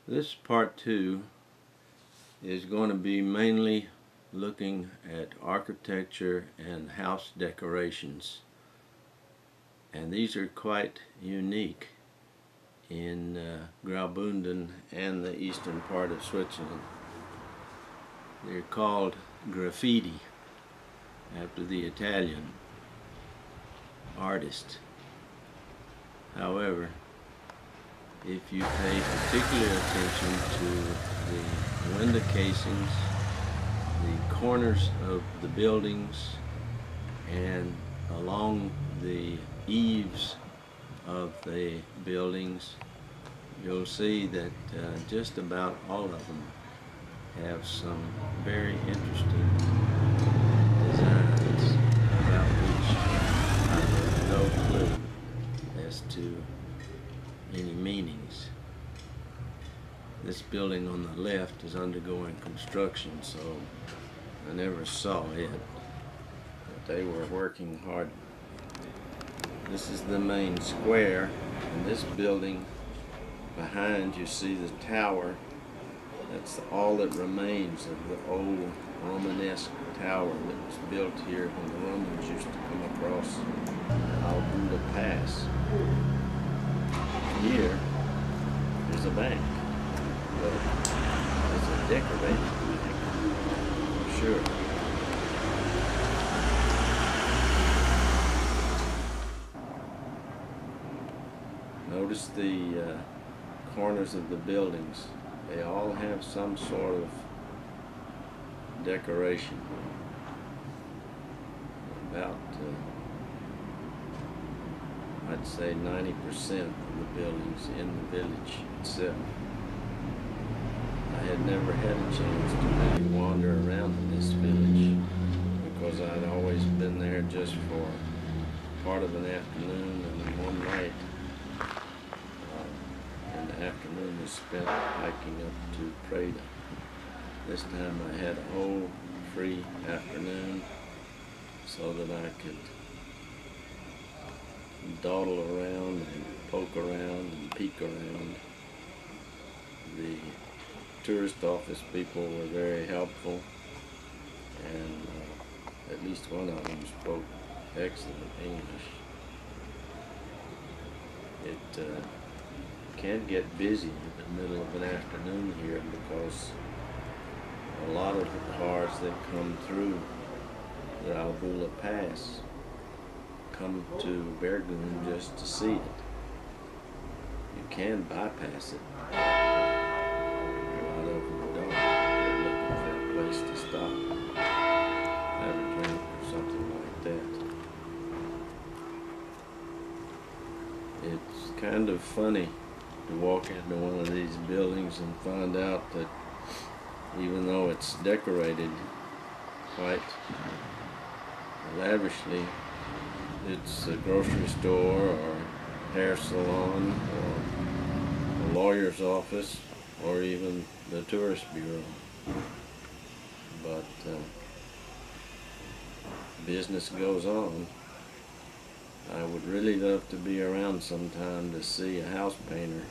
This part two is going to be mainly looking at architecture and house decorations, and these are quite unique in Graubunden and the eastern part of Switzerland. They're called graffiti after the Italian artist. However, if you pay particular attention to the window casings, the corners of the buildings, and along the eaves of the buildings, you'll see that just about all of them have some very interesting designs about which I have no clue as to any meanings. This building on the left is undergoing construction, so I never saw it, but they were working hard. This is the main square, and this building behind, you see the tower. That's all that remains of the old Romanesque tower that was built here when the Romans used to come across Graubunden Pass. Here is a bank. Well, it's a decorated bank, for sure. Notice the corners of the buildings. They all have some sort of decoration. About I'd say 90% of the buildings in the village itself. I had never had a chance to really wander around in this village because I'd always been there just for part of an afternoon, and then one night in the afternoon was spent hiking up to Preda. This time I had a whole free afternoon so that I could dawdle around and poke around and peek around. The tourist office people were very helpful, and at least one of them spoke excellent English. It can get busy in the middle of an afternoon here because a lot of the cars that come through the Graubunden Pass come to Bergen just to see it. You can bypass it. A lot of them don't. They're looking for a place to stop, have a drink or something like that. It's kind of funny to walk into one of these buildings and find out that even though it's decorated quite lavishly, it's a grocery store or hair salon or a lawyer's office or even the tourist bureau. But business goes on. I would really love to be around sometime to see a house painter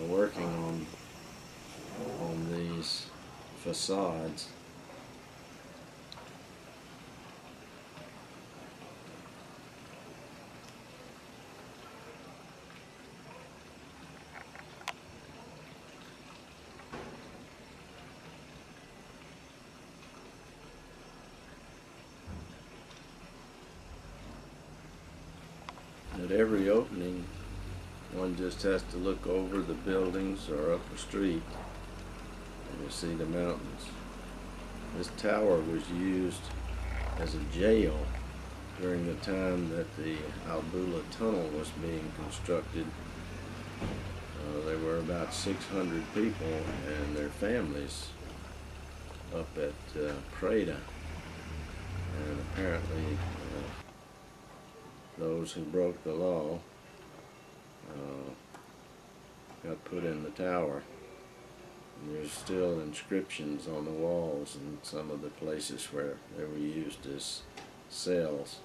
working on these facades. At every opening, one just has to look over the buildings or up a street and you see the mountains. This tower was used as a jail during the time that the Albula Tunnel was being constructed. There were about 600 people and their families up at Preda, and apparently those who broke the law got put in the tower. And there's still inscriptions on the walls in some of the places where they were used as cells.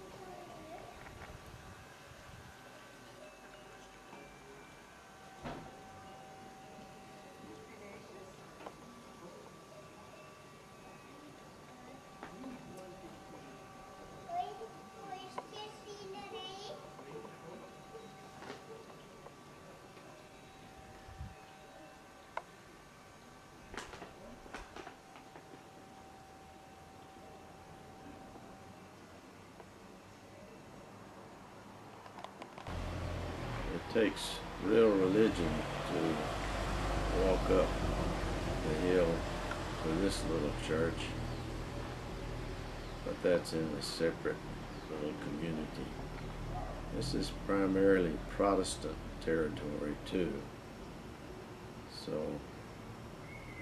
takes real religion to walk up the hill to this little church, but that's in a separate little community. This is primarily Protestant territory too, so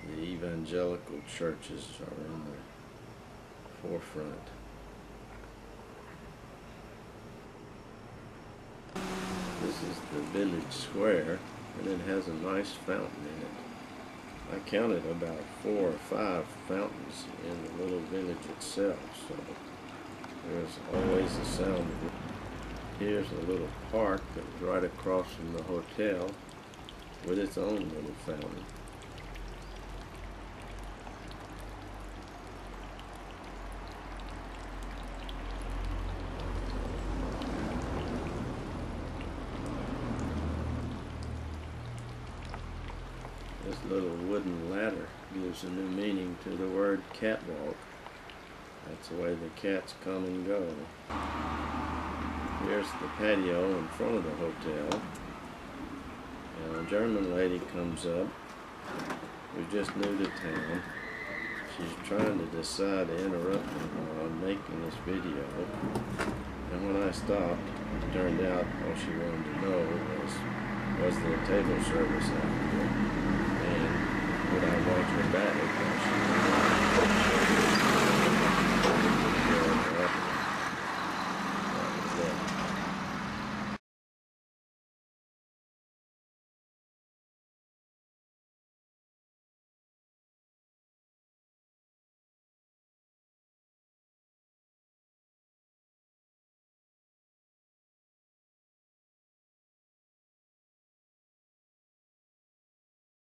the evangelical churches are in the forefront. This is the village square, and it has a nice fountain in it. I counted about 4 or 5 fountains in the little village itself, so there's always the sound of it. Here's a little park that's right across from the hotel with its own little fountain. This little wooden ladder gives a new meaning to the word catwalk. That's the way the cats come and go. Here's the patio in front of the hotel. And a German lady comes up who's just new to town. She's trying to decide to interrupt me while I'm making this video. And when I stopped, it turned out all she wanted to know was the table service out here. And would I watch her back because she